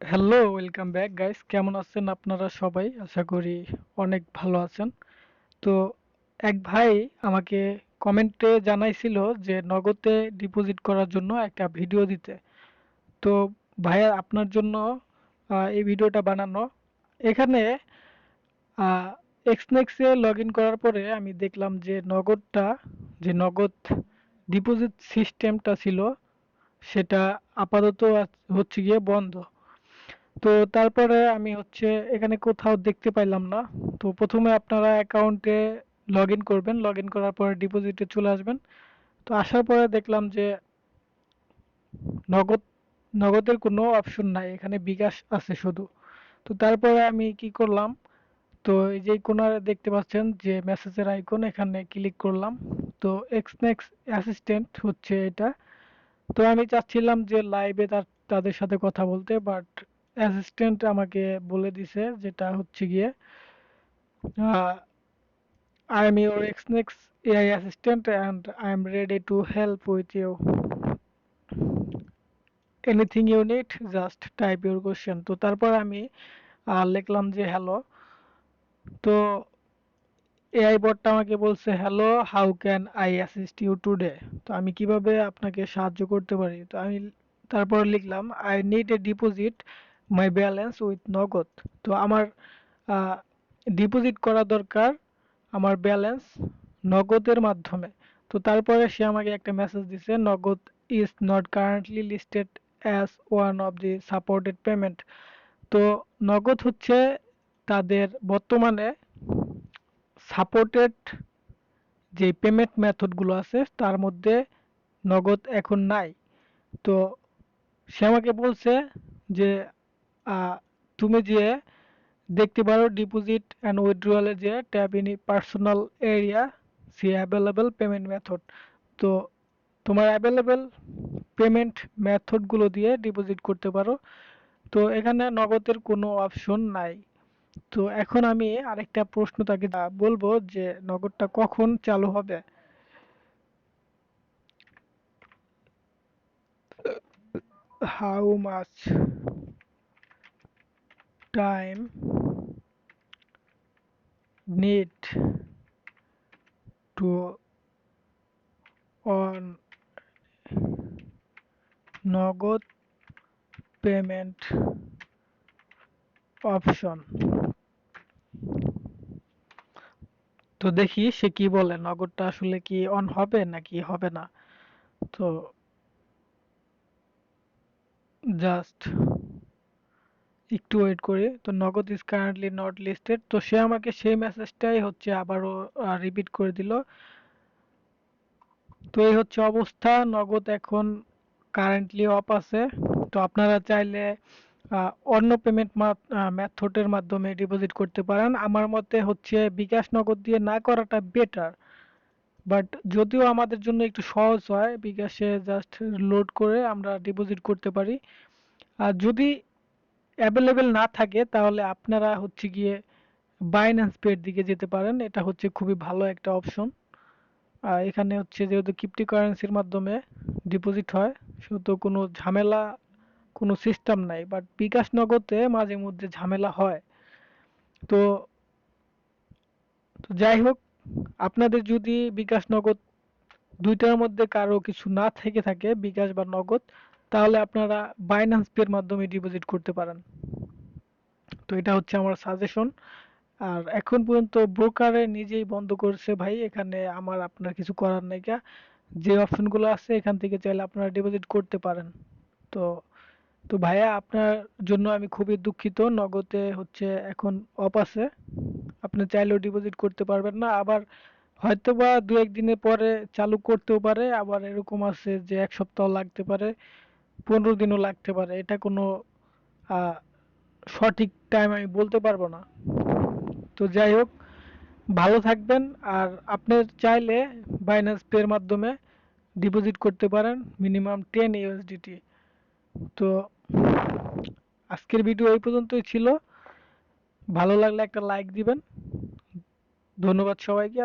Hello, welcome back guys. কেমন আছেন আপনারা সবাই? আশা করি অনেক ভালো আছেন। তো এক ভাই আমাকে কমেন্টে জানাইছিল যে নগদে ডিপোজিট করার জন্য একটা ভিডিও দিতে। তো ভাইয়া আপনার জন্য এই ভিডিওটা বানানো। এখানে এক্সনেক্সে লগ ইন করার পরে আমি দেখলাম যে নগদ ডিপোজিট সিস্টেমটা ছিল সেটা আপাতত হচ্ছে গিয়ে বন্ধ। তো তারপরে আমি হচ্ছে এখানে কোথাও দেখতে পাইলাম না। তো প্রথমে আপনারা অ্যাকাউন্টে লগ ইন করবেন, লগ ইন করার পরে ডিপোজিটে চলে আসবেন। তো আসার পরে দেখলাম যে নগদ নগদের কোনো অপশন নাই, এখানে বিকাশ আছে শুধু। তো তারপরে আমি কি করলাম, তো এই যে কোনারে দেখতে পাচ্ছেন যে মেসেজের আইকন, এখানে ক্লিক করলাম। তো এক্সনেক্স অ্যাসিস্ট্যান্ট হচ্ছে এটা। তো আমি চাচ্ছিলাম যে লাইভে তাদের সাথে কথা বলতে, বাট অ্যাসিস্ট্যান্ট আমাকে বলে দিছে যেটা হচ্ছে গিয়ে I am your Xnex AI assistant and I am ready to help with you. Anything you need, just type your question. তো তারপর আমি লিখলাম যে হ্যালো। তো এআই বটটা আমাকে বলছে hello, how can I assist you today. তো আমি কিভাবে আপনাকে সাহায্য করতে পারি। তো আমি তারপর লিখলাম I need a deposit my balance with নগদ। তো আমার ডিপোজিট করা দরকার আমার ব্যালেন্স নগদের মাধ্যমে। তো তারপরে সে আমাকে একটা মেসেজ দিছে, নগদ is not currently listed as one of the supported payment. তো নগদ হচ্ছে তাদের বর্তমানে সাপোর্টেড যে পেমেন্ট মেথডগুলো আছে তার মধ্যে নগদ এখন নাই। তো সে আমাকে বলছে যে আহ, তুমি যে দেখতে পারো ডিপোজিট অ্যান্ড উইথড্রয়ালের যে ট্যাব ইন পার্সোনাল এরিয়া সি অ্যাভেলেবল পেমেন্ট মেথড। তো তোমার অ্যাভেলেবল পেমেন্ট মেথডগুলো দিয়ে ডিপোজিট করতে পারো। তো এখানে নগদের কোনো অপশন নাই। তো এখন আমি আরেকটা প্রশ্ন তাকে বলবো যে নগদটা কখন চালু হবে। How much time need to on নগদ পেমেন্ট অপশন। তো দেখি সে কি বলে, নগদটা আসলে কি অন হবে নাকি হবে না। তো জাস্ট একটু ওয়েট করি। তো নগদ ইজ কারেন্টলি নট লিস্টেড। তো সে আমাকে সেই মেসেজটাই হচ্ছে আবারও রিপিট করে দিল। তো এই হচ্ছে অবস্থা, নগদ এখন কারেন্টলি অফ আছে। তো আপনারা চাইলে অন্য পেমেন্ট মেথডের মাধ্যমে ডিপোজিট করতে পারেন। আমার মতে হচ্ছে বিকাশ নগদ দিয়ে না করাটা বেটার। বাট যদিও আমাদের জন্য একটু সহজ হয়, বিকাশে জাস্ট লোড করে আমরা ডিপোজিট করতে পারি। আর যদি অ্যাভেলেবেল না থাকে তাহলে আপনারা হচ্ছে গিয়ে বাইন্যান্স পের দিকে যেতে পারেন। এটা হচ্ছে খুবই ভালো একটা অপশন। এখানে হচ্ছে যেহেতু ক্রিপ্টোকারেন্সির মাধ্যমে ডিপোজিট হয়, সেহেতু কোনো ঝামেলা, কোনো সিস্টেম নাই। বাট বিকাশ নগদে মাঝে মধ্যে ঝামেলা হয়। তো তো যাই হোক, আপনাদের যদি বিকাশ নগদ দুইটার মধ্যে কারো কিছু না থেকে থাকে, বিকাশ বা নগদ, তাহলে আপনারা বাইন্যান্স পের মাধ্যমে ডিপোজিট করতে পারেন। তো এটা হচ্ছে আমার সাজেশন। আর এখন পর্যন্ত ব্রোকারে নিজেই বন্ধ করছে ভাই, এখানে আমার আপনার কিছু করার নাই কা। যে অপশনগুলো আছে এখান থেকে চাইলে আপনারা ডিপোজিট করতে পারেন। তো তো ভাইয়া আপনার জন্য আমি খুবই দুঃখিত, নগদে হচ্ছে এখন অফ আছে। আপনি চাইলেও ডিপোজিট করতে পারবেন না। আবার হয়তোবা দু একদিনের পরে চালু করতেও পারে, আবার এরকম আছে যে এক সপ্তাহ লাগতে পারে, 15 দিনও লাগতে পারে। এটা কোনো আহ, সঠিক টাইম আমি বলতে পারবো না। তো যাই হোক, ভালো থাকবেন। আর আপনি চাইলে বাইন্যান্স পে এর মাধ্যমে ডিপোজিট করতে পারেন মিনিমাম 10 USDT। তো আজকের ভিডিও এই পর্যন্তই ছিল। ভালো লাগলে একটা লাইক দিবেন। ধন্যবাদ সবাইকে।